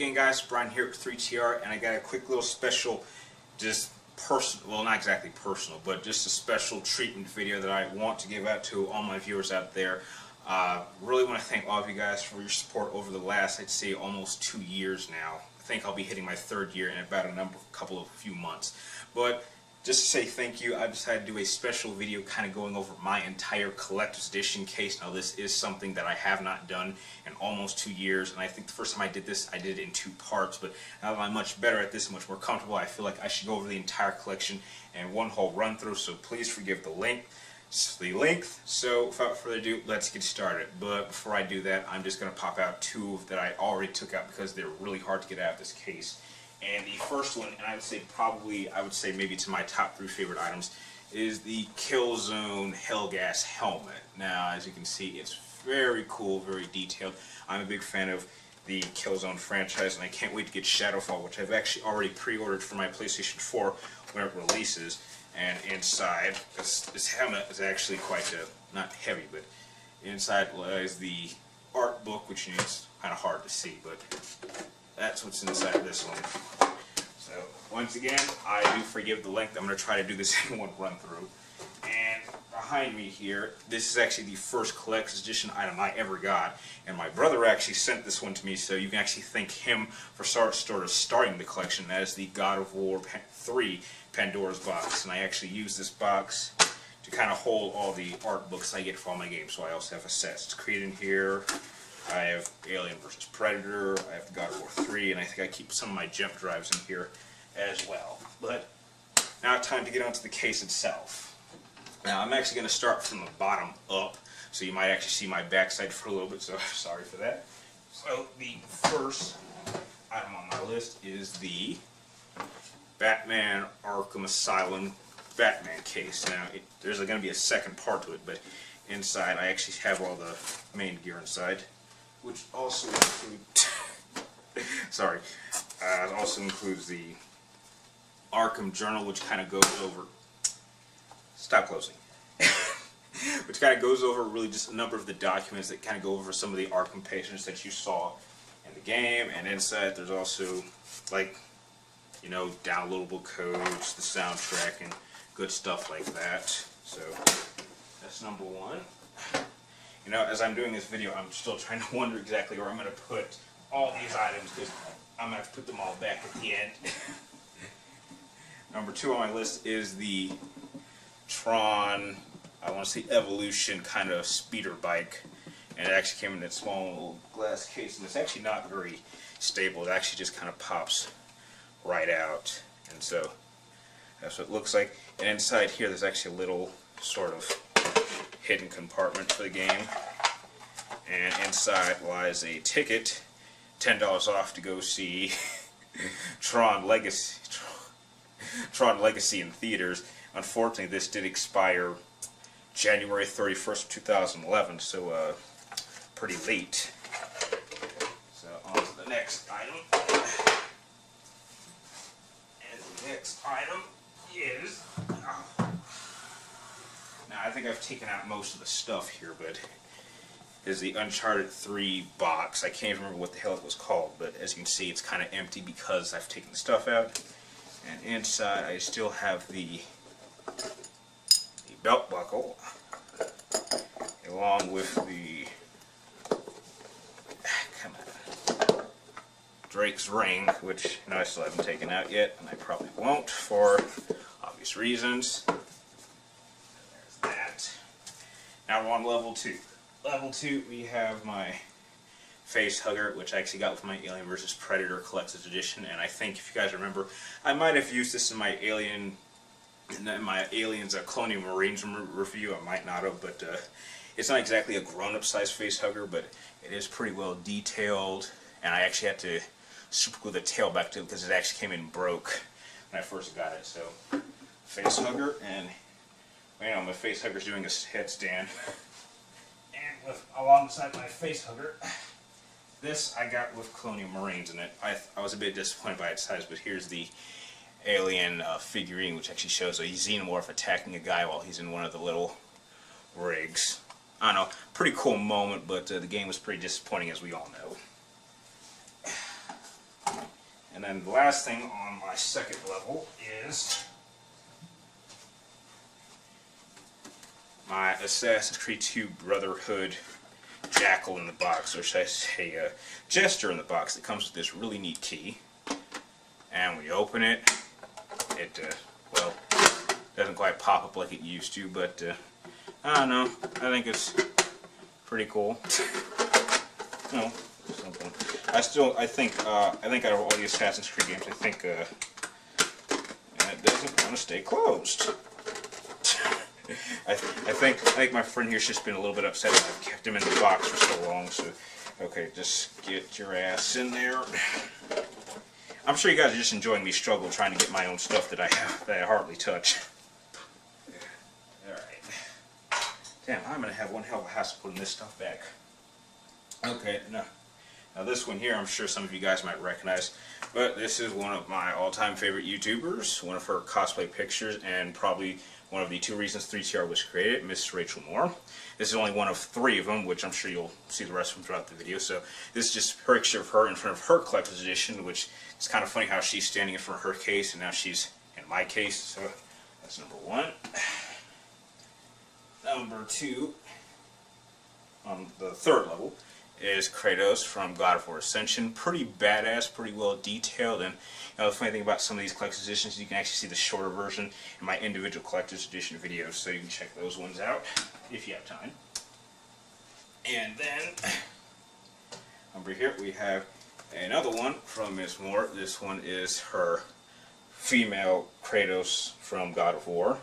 again, guys? Brian here with 3TR, and I got a quick little special, just personal, well, not exactly personal, but just a special treatment video that I want to give out to all my viewers out there. Really want to thank all of you guys for your support over the last, I'd say, almost 2 years now. I think I'll be hitting my 3rd year in about a few months. But just to say thank you, I decided to do a special video kind of going over my entire collector's edition case. Now this is something that I have not done in almost 2 years, and I think the first time I did this, I did it in 2 parts, but now that I'm much better at this, much more comfortable, I feel like I should go over the entire collection in one whole run through, so please forgive the length. So without further ado, let's get started. But before I do that, I'm just going to pop out 2 that I already took out because they're really hard to get out of this case. And the first one, and I would say maybe to my top 3 favorite items, is the Killzone Hellgas helmet. Now, as you can see, it's very cool, very detailed. I'm a big fan of the Killzone franchise, and I can't wait to get Shadowfall, which I've actually already pre-ordered for my PlayStation 4 when it releases. And inside, this helmet is actually quite not heavy, but inside lies the art book, which is kind of hard to see, but that's what's inside this one. So, once again, I do forgive the length. I'm going to try to do this in one run through. And behind me here, this is actually the first collector's edition item I ever got. And my brother actually sent this one to me, so you can actually thank him for sort of starting the collection. That is the God of War 3 Pandora's box. And I actually use this box to kind of hold all the art books I get for all my games. So I also have assets created in here. I have Alien vs. Predator, I have God of War 3, and I think I keep some of my jump drives in here as well. But now it's time to get onto the case itself. Now I'm actually going to start from the bottom up, so you might actually see my backside for a little bit, so sorry for that. So the first item on my list is the Batman Arkham Asylum Batman case. Now there's going to be a second part to it, but inside I actually have all the main gear inside, which also includes also includes the Arkham Journal, which kind of goes over which kind of goes over really just a number of the documents that kind of go over some of the Arkham patients that you saw in the game. And inside there's also, like, you know, downloadable codes, the soundtrack, and good stuff like that. So that's number 1. You know, as I'm doing this video, I'm still trying to wonder exactly where I'm going to put all these items, because I'm going to have to put them all back at the end. Number 2 on my list is the Tron, I want to say Evolution kind of speeder bike. And it actually came in that small little glass case, and it's actually not very stable. It actually just kind of pops right out. And so that's what it looks like. And inside here there's actually a little sort of hidden compartment for the game, and inside lies a ticket, $10 off to go see Tron Legacy in theaters. Unfortunately, this did expire January 31st, 2011, so pretty late. So on to the next item, and the next item is now, I think I've taken out most of the stuff here, but is the Uncharted 3 box. I can't remember what the hell it was called, but as you can see, it's kind of empty because I've taken the stuff out. And inside, I still have the belt buckle, along with the Drake's ring, which, you know, I still haven't taken out yet, and I probably won't for obvious reasons. Now we're on level 2. Level 2, we have my face hugger, which I actually got with my Alien vs. Predator Collector's Edition, and I think, if you guys remember, I might have used this in my Aliens Colonial Marines review. I might not have, but it's not exactly a grown-up size face hugger, but it is pretty well detailed, and I actually had to super glue the tail back to it because it actually came in broke when I first got it. So, face hugger, and you know, my face hugger's doing a headstand. And alongside my face hugger, this I got with Colonial Marines, and I was a bit disappointed by its size, but here's the Alien figurine, which actually shows a xenomorph attacking a guy while he's in one of the little rigs. I don't know, pretty cool moment, but the game was pretty disappointing, as we all know. And then the last thing on my second level is my Assassin's Creed 2 Brotherhood Jackal in the box, or should I say Jester in the box. That comes with this really neat key. And when you open it, it, well, doesn't quite pop up like it used to, but I don't know. I think it's pretty cool. No, simple. I think out of all the Assassin's Creed games, I think it doesn't want to stay closed. I think my friend here's just been a little bit upset that I've kept him in the box for so long. So, okay, just get your ass in there. I'm sure you guys are just enjoying me struggle trying to get my own stuff that I hardly touch. All right. Damn, I'm gonna have one hell of a hassle putting this stuff back. Okay, now this one here, I'm sure some of you guys might recognize, but this is one of my all-time favorite YouTubers, one of her cosplay pictures, and probably one of the 2 reasons 3TR was created, Miss Rachel Moore. This is only one of 3 of them, which I'm sure you'll see the rest of them throughout the video. So this is just a picture of her in front of her collector's edition, which is kind of funny how she's standing in front of her case, and now she's in my case. So that's number 1. Number 2, on the 3rd level, is Kratos from God of War Ascension. Pretty badass, pretty well detailed, and the funny thing about some of these collector's editions, you can actually see the shorter version in my individual collector's edition videos, so you can check those ones out if you have time. And then over here we have another one from Ms. Moore. This one is her female Kratos from God of War,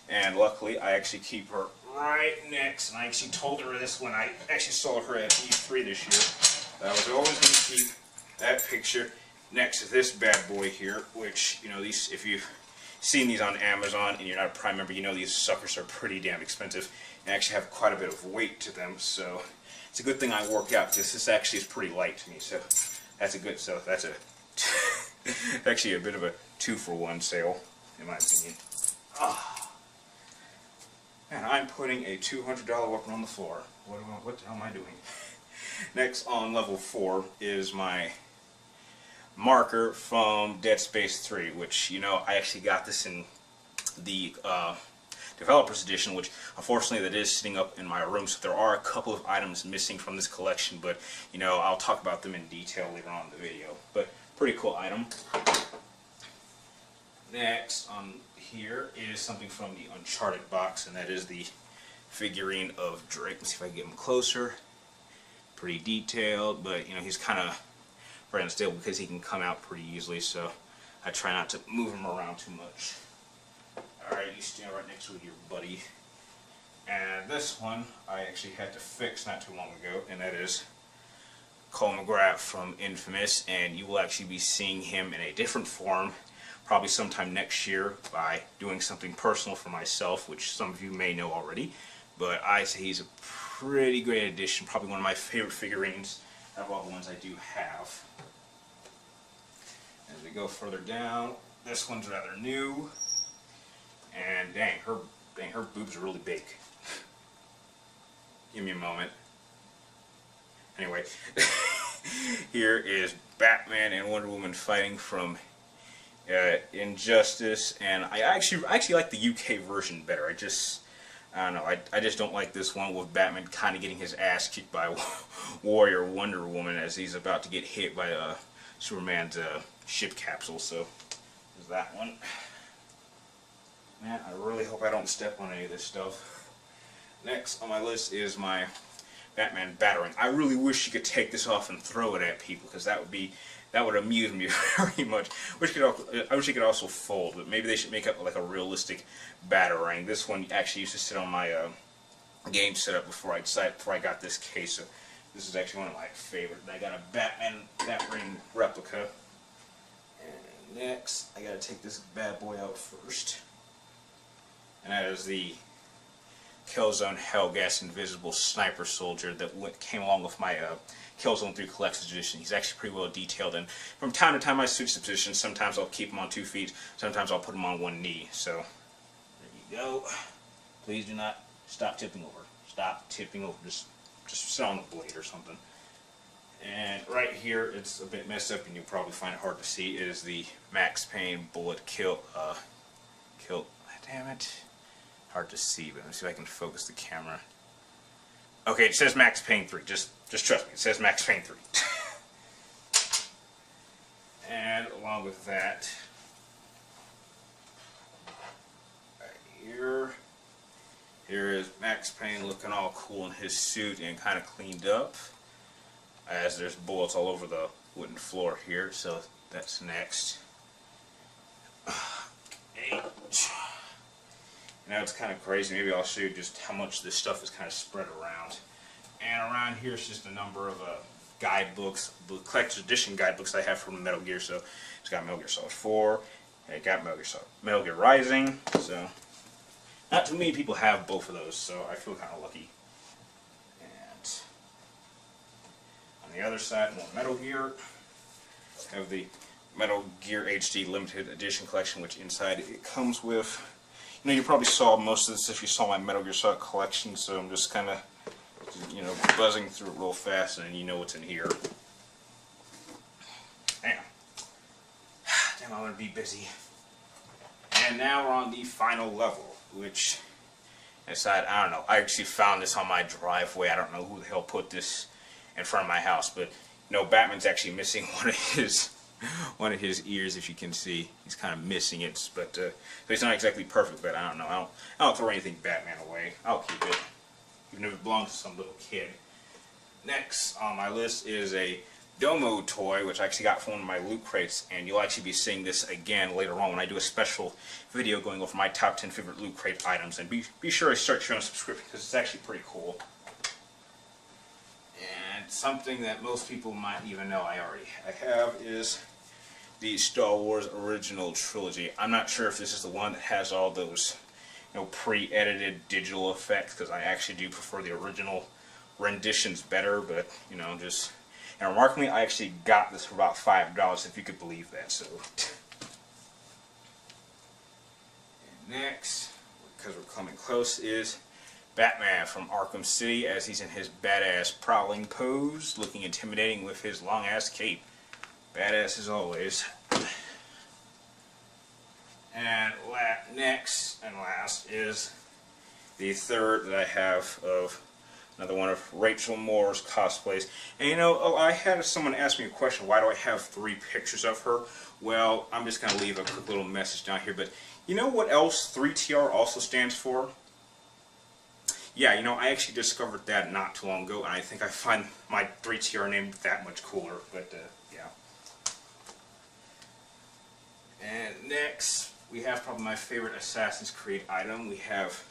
and luckily I actually keep her right next, and I actually told her this when I actually saw her at E3 this year. I was always going to keep that picture next to this bad boy here, which, you know, these, if you've seen these on Amazon and you're not a Prime member, you know these suckers are pretty damn expensive and actually have quite a bit of weight to them, so it's a good thing I work out, because this actually is pretty light to me, so that's a good, so that's a actually a bit of a 2-for-1 sale, in my opinion. And I'm putting a $200 weapon on the floor. What the hell am I doing? Next on level 4 is my marker from Dead Space 3, which, you know, I actually got this in the Developer's Edition, which unfortunately that is sitting up in my room, so there are a couple of items missing from this collection, but, you know, I'll talk about them in detail later on in the video. But pretty cool item. Next on here is something from the Uncharted box, and that is the figurine of Drake. Let's see if I can get him closer. Pretty detailed, but, you know, he's kind of right unstable because he can come out pretty easily, so I try not to move him around too much. Alright, you stand right next to your buddy. And this one I actually had to fix not too long ago, and that is Cole McGrath from Infamous, and you will actually be seeing him in a different form probably sometime next year by doing something personal for myself, which some of you may know already, but I say he's a pretty great addition, probably one of my favorite figurines out of all the ones I do have. As we go further down, this one's rather new, and dang, her boobs are really big. Give me a moment. Anyway, here is Batman and Wonder Woman fighting from Injustice, and I actually like the UK version better. I don't know, I just don't like this one with Batman kind of getting his ass kicked by Warrior Wonder Woman as he's about to get hit by Superman's ship capsule. So there's that one. Man, I really hope I don't step on any of this stuff. Next on my list is my Batman Batarang. I really wish you could take this off and throw it at people, because that would amuse me very much. I wish it could also fold, but maybe they should make up like a realistic Batarang. This one actually used to sit on my game setup before I got this case. So this is actually one of my favorites. I got a Batman Batarang replica. And next, I gotta take this bad boy out first, and that is the Killzone Hellgas Invisible Sniper Soldier that came along with my Killzone 3 Collector's Edition. He's actually pretty well detailed, and from time to time I switch the position. Sometimes I'll keep him on 2 feet, sometimes I'll put him on 1 knee. So, there you go. Please do not stop tipping over. Stop tipping over. Just sit on the blade or something. And right here, it's a bit messed up, and you'll probably find it hard to see, is the Max Payne bullet kill. Damn it. Hard to see, but let me see if I can focus the camera. Okay, it says Max Payne 3. Just trust me, it says Max Payne 3. And along with that, right here is Max Payne looking all cool in his suit and kind of cleaned up, as there's bullets all over the wooden floor here, so that's next. Now it's kind of crazy. Maybe I'll show you just how much this stuff is kind of spread around. And around here is just a number of guidebooks, the collector's edition guidebooks I have from Metal Gear. So it's got Metal Gear Solid 4, it got Metal Gear Rising. So not too many people have both of those, so I feel kind of lucky. And on the other side, more Metal Gear. I have the Metal Gear HD Limited Edition collection, which inside it comes with. You know, you probably saw most of this if you saw my Metal Gear Solid collection, so I'm just kind of, you know, buzzing through it real fast, and you know what's in here. Damn, I'm gonna be busy. And now we're on the final level, which, aside, I don't know. I actually found this on my driveway. I don't know who the hell put this in front of my house, but you know, Batman's actually missing one of his ears, if you can see. He's kind of missing it, but so it's not exactly perfect, but I don't know. I don't throw anything Batman away. I'll keep it, even if it belongs to some little kid. Next on my list is a Domo toy, which I actually got from one of my loot crates, and you'll actually be seeing this again later on when I do a special video going over my top 10 favorite loot crate items. And be sure to start your own subscription, because it's actually pretty cool. And something that most people might even know I have is the Star Wars original trilogy. I'm not sure if this is the one that has all those, you know, pre-edited digital effects, because I actually do prefer the original renditions better, but you know, just, and remarkably, I actually got this for about $5, if you could believe that. So and next, because we're coming close, is Batman from Arkham City, as he's in his badass prowling pose, looking intimidating with his long ass cape. Badass as always. And next and last is the third that I have of another one of Rachel Moore's cosplays. And you know, I had someone ask me a question, why do I have 3 pictures of her? Well, I'm just going to leave a quick little message down here, but you know what else 3TR also stands for? Yeah, you know, I actually discovered that not too long ago, and I think I find my 3TR name that much cooler, but yeah. And next, we have probably my favorite Assassin's Creed item. We have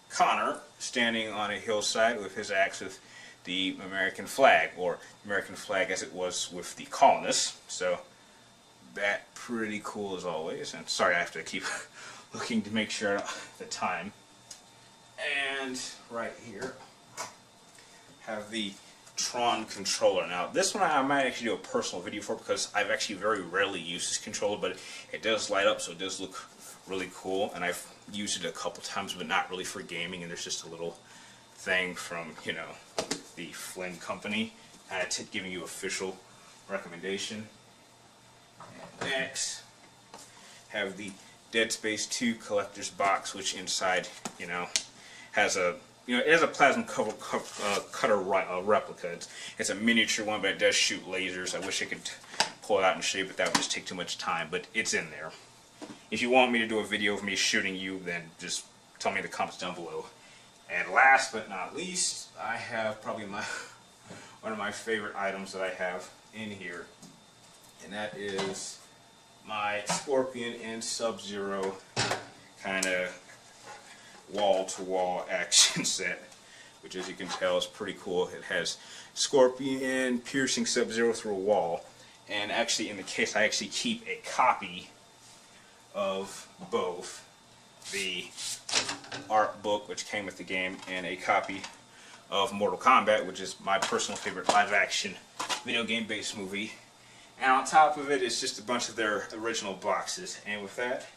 Connor standing on a hillside with his axe with the American flag, or American flag as it was with the colonists. So, that pretty cool as always. And sorry, I have to keep looking to make sure the time. And right here, have the Tron controller. Now, this one I might actually do a personal video for, because I've actually very rarely used this controller, but it does light up, so it does look really cool. And I've used it a couple times, but not really for gaming. And there's just a little thing from, you know, the Flynn company, kind of giving you official recommendation. And next, have the Dead Space 2 collector's box, which inside, you know, has a, you know, it has a plasma cutter replica. It's a miniature one, but it does shoot lasers. I wish I could pull it out and show you, but that would just take too much time. But it's in there. If you want me to do a video of me shooting you, then just tell me in the comments down below. And last but not least, I have probably one of my favorite items that I have in here, and that is my Scorpion and Sub-Zero kind of wall-to-wall action set, which, as you can tell, is pretty cool. It has Scorpion piercing Sub-Zero through a wall, and actually in the case I actually keep a copy of both the art book, which came with the game, and a copy of Mortal Kombat, which is my personal favorite live-action video game-based movie. And on top of it is just a bunch of their original boxes. And with that,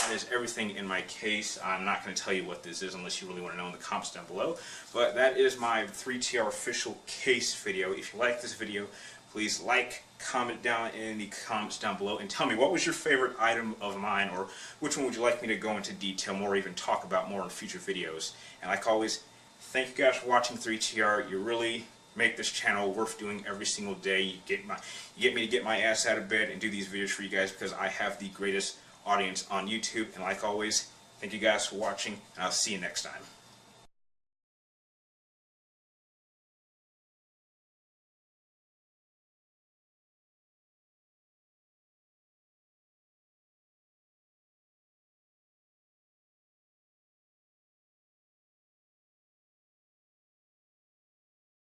That is everything in my case. I'm not going to tell you what this is unless you really want to know in the comments down below. But that is my 3TR official case video. If you like this video, please like, comment down in the comments down below, and tell me what was your favorite item of mine, or which one would you like me to go into detail more, or even talk about more in future videos. And like always, thank you guys for watching 3TR. You really make this channel worth doing every single day. You get me to get my ass out of bed and do these videos for you guys, because I have the greatest audience on YouTube. And like always, thank you guys for watching, and I'll see you next time.